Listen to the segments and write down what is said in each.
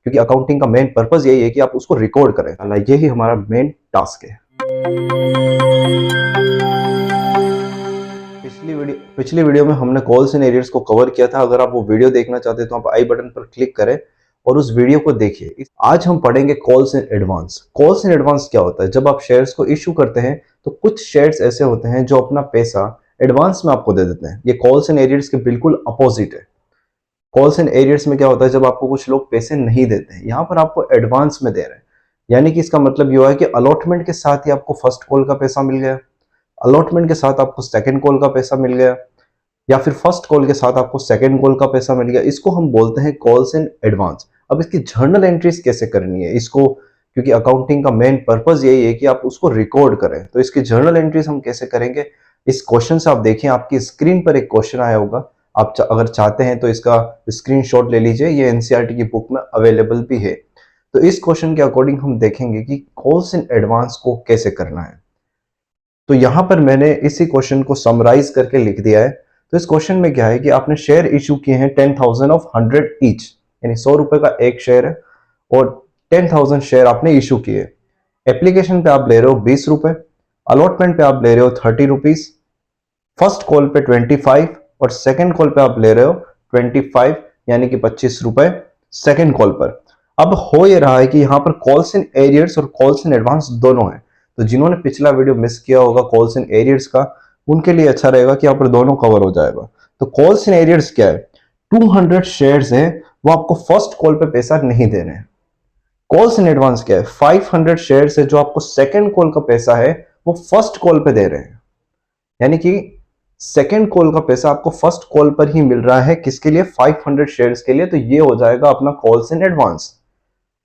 क्योंकि अकाउंटिंग का main purpose यही है कि आप उसको रिकॉर्ड करें। यही हमारा मेन टास्क है। पिछली वीडियो में हमने कॉल्स एंड एरियर्स को कवर किया था। अगर आप वो वीडियो देखना चाहते हैं तो आप आई बटन पर क्लिक करें और उस वीडियो को देखिए। आज हम पढ़ेंगे calls in advance. Calls in advance क्या होता है? जब आप शेयर्स को इशू करते हैं तो कुछ शेयर्स ऐसे होते हैं जो अपना पैसा एडवांस में आपको दे देते हैं। ये कॉल्स एंड एरियर्स के बिल्कुल अपोजिट है। कॉल्स एंड एरियर्स में क्या होता है? जब आपको कुछ लोग पैसे नहीं देते हैं, यहाँ पर आपको एडवांस में दे रहे हैं। यानी कि इसका मतलब ये हुआ है कि अलॉटमेंट के साथ ही आपको फर्स्ट कॉल का पैसा मिल गया, अलॉटमेंट के साथ आपको सेकंड कॉल का पैसा मिल गया, या फिर फर्स्ट कॉल के साथ आपको सेकंड कॉल का पैसा मिल गया। इसको हम बोलते हैं कॉल्स इन एडवांस। अब इसकी जर्नल एंट्रीज कैसे करनी है इसको, क्योंकि अकाउंटिंग का मेन पर्पज यही है कि आप उसको रिकॉर्ड करें, तो इसकी जर्नल एंट्रीज हम कैसे करेंगे? इस क्वेश्चन से आप देखिए, आपकी स्क्रीन पर एक क्वेश्चन आया होगा। आप अगर चाहते हैं तो इसका स्क्रीनशॉट ले लीजिए, ये एनसीईआरटी की बुक में अवेलेबल भी है। तो इस क्वेश्चन के अकॉर्डिंग हम देखेंगे कि कॉल्स इन एडवांस को कैसे करना है। तो यहां पर मैंने इसी क्वेश्चन को समराइज करके लिख दिया है। तो इस क्वेश्चन में क्या है कि आपने शेयर इशू किए हैं 10,000 ऑफ 100 ईच, यानी 100 रुपए का एक शेयर है और 10,000 शेयर आपने इशू किए। एप्लीकेशन पे आप ले रहे हो 20 रुपए, अलॉटमेंट पे आप ले रहे हो 30 रुपीज, फर्स्ट कॉल पे 25 और सेकंड कॉल पे आप ले रहे हो 25, यानी कि 25 रुपए सेकंड कॉल पर। अब हो ये रहा है कि यहां पर कॉल्स इन एरियर्स और कॉल्स इन एडवांस दोनों है। तो जिन्होंने पिछला वीडियो मिस किया होगा कॉल्स इन एरियर्स का, उनके लिए अच्छा रहेगा कि यहाँ पर दोनों कवर हो जाएगा। तो कॉल्स इन एरियर्स क्या है? 200 शेयर्स है, वो आपको फर्स्ट कॉल पे पैसा नहीं दे रहे हैं। कॉल्स इन एडवांस क्या है? 500 शेयर्स है, जो आपको सेकंड कॉल का पैसा है वो फर्स्ट कॉल पे दे रहे हैं। यानी कि सेकंड कॉल का पैसा आपको फर्स्ट कॉल पर ही मिल रहा है। किसके लिए? 500 शेयर्स के लिए। तो ये हो जाएगा अपना कॉल्स इन एडवांस।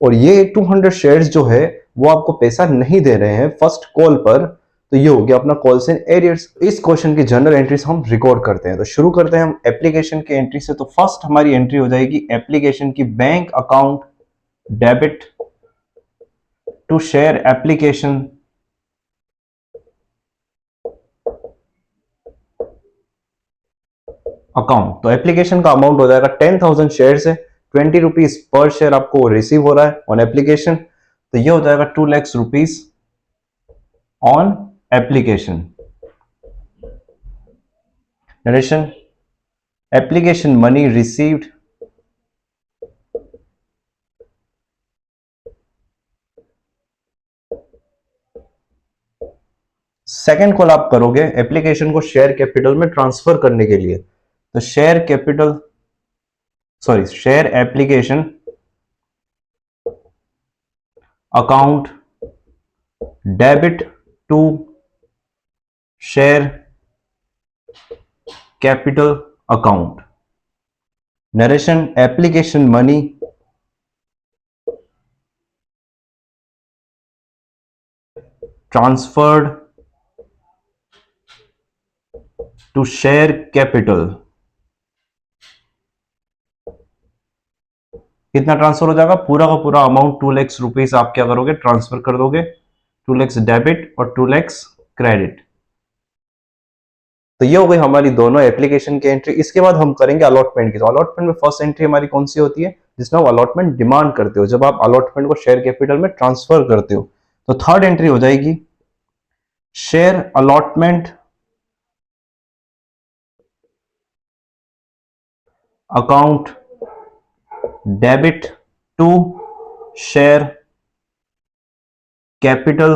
और ये 200 शेयर्स जो है वो आपको पैसा नहीं दे रहे हैं फर्स्ट कॉल पर, तो ये हो गया अपना कॉल्स इन एरियर्स। इस क्वेश्चन की जनरल एंट्रीज हम रिकॉर्ड करते हैं। तो शुरू करते हैं हम एप्लीकेशन की एंट्री से। तो फर्स्ट हमारी एंट्री हो जाएगी एप्लीकेशन की, bank account debit to share application account. तो एप्लीकेशन का अमाउंट हो जाएगा 10,000 शेयर है, 20 रुपीज पर शेयर आपको रिसीव हो रहा है ऑन एप्लीकेशन। तो ये हो जाएगा 2 lakh rupees on application. Narration, application money received second call आप करोगे एप्लीकेशन को शेयर कैपिटल में ट्रांसफर करने के लिए। तो share capital share application account debit to share capital account. Narration, application money transferred to share capital. कितना ट्रांसफर हो जाएगा? पूरा का पूरा अमाउंट 2 लाख रुपीस आप क्या करोगे? ट्रांसफर कर दोगे। 2 लाख डेबिट और 2 लाख क्रेडिट। तो ये हो गई हमारी दोनों एप्लीकेशन की एंट्री। इसके बाद हम करेंगे अलॉटमेंट की। तो अलॉटमेंट में फर्स्ट एंट्री हमारी कौन सी होती है? जिसमें आप अलॉटमेंट डिमांड करते हो, जब आप अलॉटमेंट को शेयर कैपिटल में ट्रांसफर करते हो। तो थर्ड एंट्री हो जाएगी share allotment account debit to share capital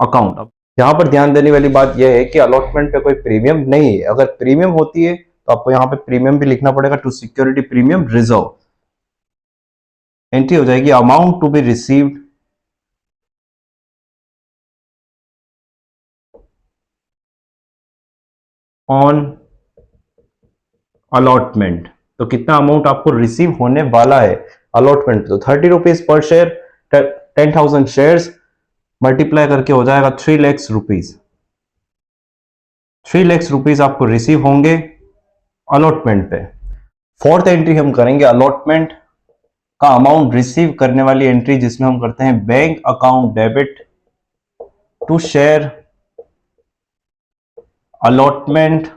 account. यहां पर ध्यान देने वाली बात यह है कि अलॉटमेंट पे कोई प्रीमियम नहीं है। अगर प्रीमियम होती है तो आपको यहां पे प्रीमियम भी लिखना पड़ेगा, to security premium reserve. Entry हो जाएगी amount to be received on allotment. तो कितना अमाउंट आपको रिसीव होने वाला है अलॉटमेंट? तो 30 rupees per share, 10,000 shares multiply करके हो जाएगा 3 लाख रुपीज। 3 लाख रुपीज आपको रिसीव होंगे अलॉटमेंट पे। फोर्थ एंट्री हम करेंगे अलॉटमेंट का अमाउंट रिसीव करने वाली एंट्री, जिसमें हम करते हैं bank account debit to share allotment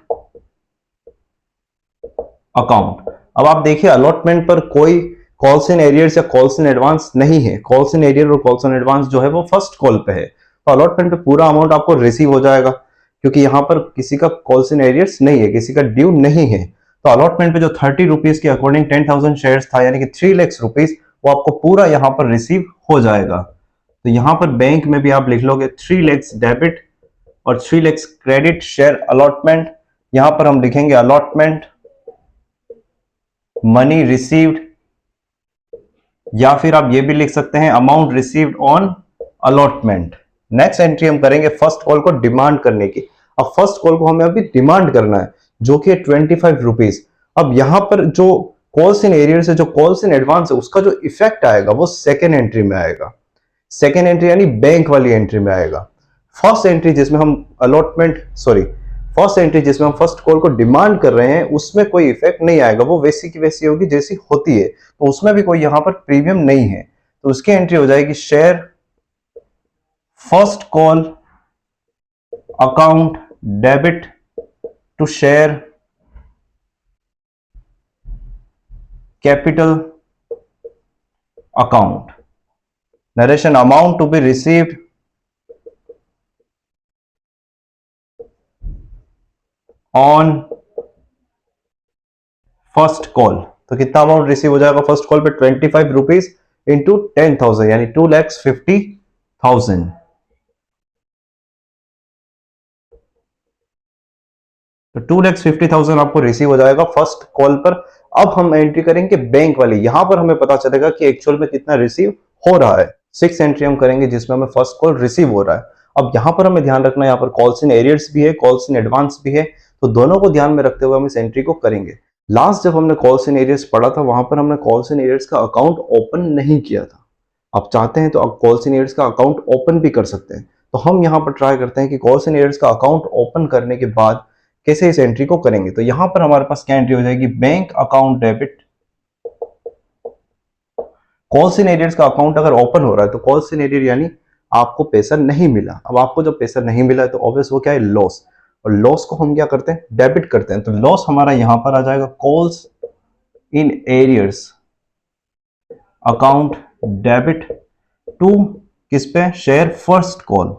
account. अब आप देखिए अलॉटमेंट पर कोई कॉल्स इन एरियर्स या कॉल्स इन एडवांस नहीं है। कॉल्स इन एरियर और कॉल्स इन एडवांस जो है वो फर्स्ट कॉल पे है, तो अलॉटमेंट पे पूरा अमाउंट आपको रिसीव हो जाएगा, क्योंकि यहाँ पर किसी का कॉल्स इन एरियर्स नहीं है, किसी का ड्यू नहीं है। तो अलॉटमेंट पे जो 30 रुपीज के अकॉर्डिंग 10,000 शेयर्स था, यानी कि 3 लाख रुपीज, वो आपको पूरा यहाँ पर रिसीव हो जाएगा। तो यहाँ पर बैंक में भी आप लिख लोगे 3 लाख डेबिट और 3 लाख क्रेडिट शेयर अलॉटमेंट। यहां पर हम लिखेंगे अलॉटमेंट मनी रिसीव्ड, या फिर आप ये भी लिख सकते हैं amount received on allotment. Next entry हम करेंगे फर्स्ट कॉल को डिमांड करने की। अब फर्स्ट कॉल को हमें अभी डिमांड करना है, जो कि 25 रुपीज। अब यहां पर जो कॉल्स इन एरियर से जो कॉल्स इन एडवांस है, उसका जो इफेक्ट आएगा वो सेकेंड एंट्री में आएगा। सेकेंड एंट्री यानी बैंक वाली एंट्री में आएगा। फर्स्ट एंट्री जिसमें हम फर्स्ट एंट्री जिसमें हम फर्स्ट कॉल को डिमांड कर रहे हैं, उसमें कोई इफेक्ट नहीं आएगा, वो वैसी की वैसी होगी जैसी होती है, तो उसमें भी कोई यहां पर प्रीमियम नहीं है। तो उसकी एंट्री हो जाएगी share first call account debit to share capital account, narration amount to be received on first call. तो कितना अमाउंट रिसीव हो जाएगा फर्स्ट कॉल पे? 25 रुपीज इंटू 10,000 यानी 2,50,000। तो 2,50,000 आपको रिसीव हो जाएगा फर्स्ट कॉल पर। अब हम एंट्री करेंगे बैंक वाली, यहां पर हमें पता चलेगा कि एक्चुअल में कितना रिसीव हो रहा है। 6 एंट्री हम करेंगे जिसमें हमें फर्स्ट कॉल रिसीव हो रहा है। अब यहां पर हमें ध्यान रखना है, यहाँ पर कॉल्स इन एरियर्स भी है, कॉल्स इन एडवांस भी है, तो दोनों को ध्यान में रखते हुए हम इस एंट्री को करेंगे। लास्ट जब हमने कॉल्स इन एरियर्स पढ़ा था, वहां पर हमने कॉल्स इन एरियर्स का अकाउंट ओपन नहीं किया था। आप चाहते हैं तो आप कॉल्स इन एरियर्स का अकाउंट ओपन भी कर सकते हैं। तो हम यहाँ पर ट्राई करते हैं कि कॉल्स इन एरियर्स का अकाउंट ओपन करने के बाद कैसे इस एंट्री को करेंगे। तो यहां पर हमारे पास क्या एंट्री हो जाएगी? Bank account debit. Calls in arrears का अकाउंट अगर ओपन हो रहा है तो कॉल्स इन एरियर यानी आपको पैसा नहीं मिला। अब आपको जब पैसा नहीं मिला है तो ऑब्वियस वो क्या है? लॉस। और लॉस को हम क्या करते हैं? डेबिट करते हैं। तो लॉस हमारा यहां पर आ जाएगा calls in arrears account debit to किस पे? Share first call.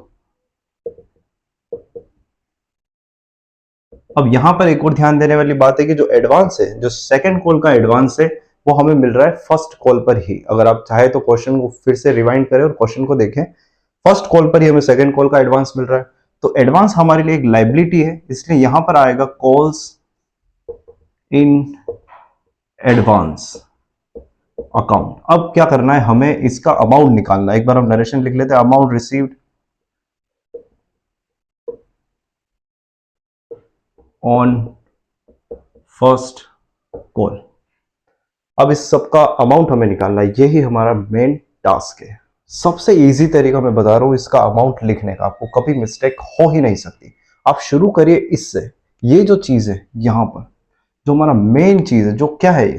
अब यहां पर एक और ध्यान देने वाली बात है कि जो एडवांस है, जो सेकंड कॉल का एडवांस है, वो हमें मिल रहा है फर्स्ट कॉल पर ही। अगर आप चाहे तो क्वेश्चन को फिर से रिवाइंड करें और क्वेश्चन को देखें, फर्स्ट कॉल पर ही हमें सेकंड कॉल का एडवांस मिल रहा है। तो एडवांस हमारे लिए एक लायबिलिटी है, इसलिए यहां पर आएगा कॉल्स इन एडवांस अकाउंट। अब क्या करना है? हमें इसका अमाउंट निकालना है। एक बार हम नरेशन लिख लेते हैं, amount received on first call. अब इस सब का अमाउंट हमें निकालना है, यही हमारा मेन टास्क है। सबसे इजी तरीका मैं बता रहा हूं इसका अमाउंट लिखने का, आपको कभी मिस्टेक हो ही नहीं सकती। आप शुरू करिए इससे। ये जो चीज है यहां पर, जो हमारा मेन चीज है, जो क्या है? ये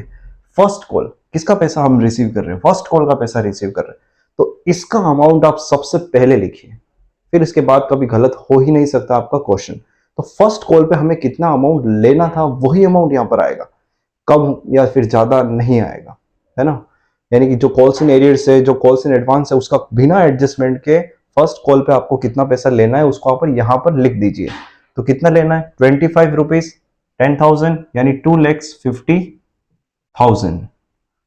फर्स्ट कॉल, किसका पैसा हम रिसीव कर रहे हैं? फर्स्ट कॉल का पैसा रिसीव कर रहे हैं। तो इसका अमाउंट आप सबसे पहले लिखिए, फिर इसके बाद कभी गलत हो ही नहीं सकता आपका क्वेश्चन। तो फर्स्ट कॉल पे हमें कितना अमाउंट लेना था, वही अमाउंट यहां पर आएगा, कम या फिर ज्यादा नहीं आएगा, है ना। यानी कि जो कॉल्स इन एरियर्स है, जो कॉल्स इन एडवांस है, उसका बिना एडजस्टमेंट के फर्स्ट कॉल पे आपको कितना पैसा लेना है उसको आप यहां पर लिख दीजिए। तो कितना लेना है? 25 रुपीज 10,000 यानी 2,50,000।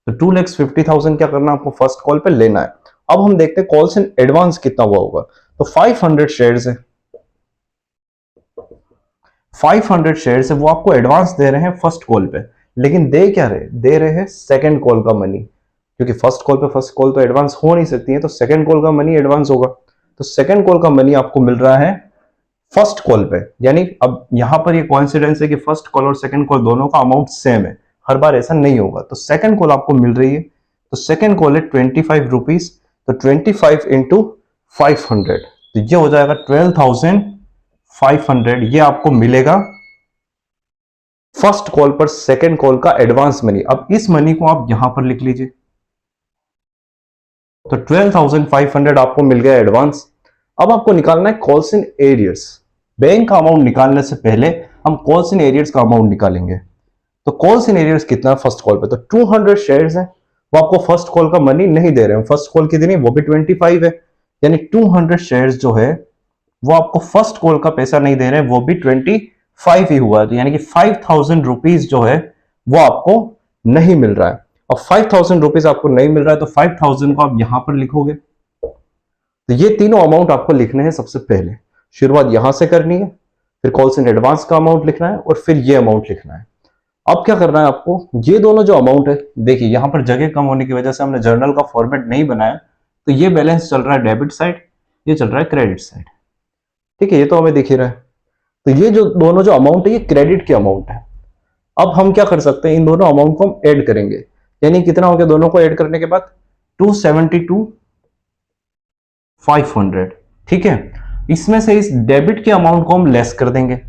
तो 2,50,000 क्या करना है आपको? फर्स्ट कॉल पे लेना है। अब हम देखते हैं कॉल्स इन एडवांस कितना हुआ होगा। तो 500 शेयर्स है, 500 शेयर्स है, वो आपको एडवांस दे रहे हैं फर्स्ट कॉल पे, लेकिन दे क्या रहे? दे रहे हैं सेकंड कॉल का मनी, क्योंकि फर्स्ट कॉल पे फर्स्ट कॉल तो एडवांस हो नहीं सकती है, तो सेकंड कॉल का मनी एडवांस होगा। तो सेकंड कॉल का मनी आपको मिल रहा है फर्स्ट कॉल पे। यानी अब यहां पर ये कोइंसिडेंस है कि फर्स्ट कॉल और सेकंड कॉल दोनों का अमाउंट सेम है, हर बार ऐसा नहीं होगा। तो सेकंड कॉल आपको मिल रही है, तो सेकंड कॉल है 25 रुपीज। तो 25 इंटू 500, तो ये हो जाएगा 12,500। ये आपको मिलेगा फर्स्ट कॉल पर सेकंड कॉल का एडवांस मनी। अब इस मनी को आप यहां पर लिख लीजिए। तो 12,500 आपको मिल गया एडवांस। अब आपको निकालना है कॉल्स इन एरियर्स। बैंक का अमाउंट निकालने से पहले हम कॉल्स इन एरियर्स का अमाउंट निकालेंगे। तो कॉल्स इन एरियर्स कितना है फर्स्ट कॉल पे? तो 200 शेयर्स है, वो आपको फर्स्ट कॉल का मनी नहीं दे रहे हैं। फर्स्ट कॉल कितनी, वो भी 25 है, यानी 200 शेयर्स जो है वो आपको फर्स्ट कॉल का पैसा नहीं दे रहे हैं, वो भी 25 ही हुआ है। तो यानी कि 5000 रुपीज जो है वो आपको नहीं मिल रहा है। और 5000 रुपीज आपको नहीं मिल रहा है तो 5000 को आप यहां पर लिखोगे। तो ये तीनों अमाउंट आपको लिखने हैं। सबसे पहले शुरुआत यहां से करनी है, फिर कॉल्स इन एडवांस का अमाउंट लिखना है और फिर ये अमाउंट लिखना है। अब क्या करना है आपको, ये दोनों जो अमाउंट है, देखिए यहां पर जगह कम होने की वजह से हमने जर्नल का फॉर्मेट नहीं बनाया, तो ये बैलेंस चल रहा है डेबिट साइड, ये चल रहा है क्रेडिट साइड। ठीक है, ये तो हमें दिख ही रहा है। तो ये जो दोनों जो अमाउंट है ये क्रेडिट के अमाउंट है। अब हम क्या कर सकते हैं, इन दोनों अमाउंट को हम ऐड करेंगे, यानी कितना हो गया दोनों को ऐड करने के बाद 272,500। ठीक है, इसमें से इस डेबिट के अमाउंट को हम लेस कर देंगे,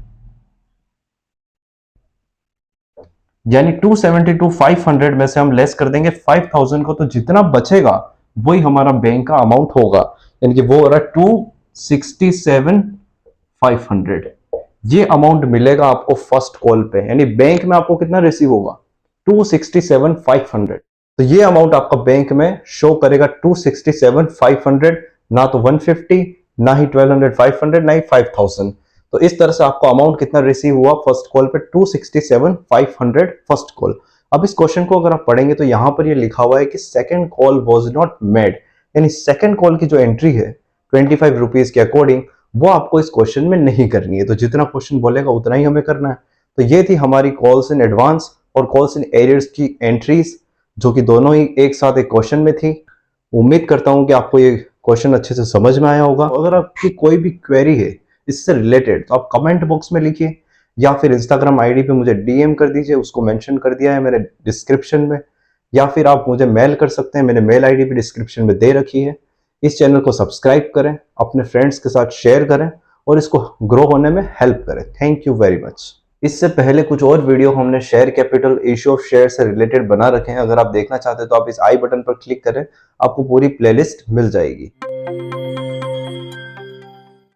यानी 272,500 में से हम लेस कर देंगे 5000 को, तो जितना बचेगा वही हमारा बैंक का अमाउंट होगा, यानी कि वो हो रहा है 267,500। ये अमाउंट मिलेगा आपको फर्स्ट कॉल पे, यानी बैंक में आपको कितना रिसीव होगा 267,500। तो ये अमाउंट आपका बैंक में शो करेगा 267,500, ना तो 150, ना ही 1200-500, ना ही 5000। तो इस तरह से आपको अमाउंट कितना रिसीव हुआ फर्स्ट कॉल पे 267,500 फर्स्ट कॉल। अब इस क्वेश्चन को अगर आप पढ़ेंगे तो यहां पर ये लिखा हुआ है कि second call was not made, यानी सेकंड कॉल की जो एंट्री है 25 रुपीज के अकॉर्डिंग वो आपको इस क्वेश्चन में नहीं करनी है। तो जितना क्वेश्चन बोलेगा उतना ही हमें करना है। तो ये थी हमारी कॉल्स इन एडवांस और कॉल्स इन एरियर्स की एंट्रीज, जो कि दोनों ही एक साथ एक क्वेश्चन में थी। उम्मीद करता हूं कि आपको ये क्वेश्चन अच्छे से समझ में आया होगा। अगर आपकी कोई भी क्वेरी है इससे रिलेटेड तो आप कमेंट बॉक्स में लिखिए, या फिर इंस्टाग्राम आईडी पे मुझे डीएम कर दीजिए, उसको मेंशन कर दिया है मेरे डिस्क्रिप्शन में, या फिर आप मुझे मेल कर सकते हैं, मैंने मेल आईडी भी डिस्क्रिप्शन में दे रखी है। इस चैनल को सब्सक्राइब करें, अपने फ्रेंड्स के साथ शेयर करें और इसको ग्रो होने में हेल्प करें। Thank you very much. इससे पहले कुछ और वीडियो हमने share capital, issue of share से रिलेटेड बना रखे हैं। अगर आप देखना चाहते हैं तो आप इस आई बटन पर क्लिक करें, आपको पूरी प्लेलिस्ट मिल जाएगी।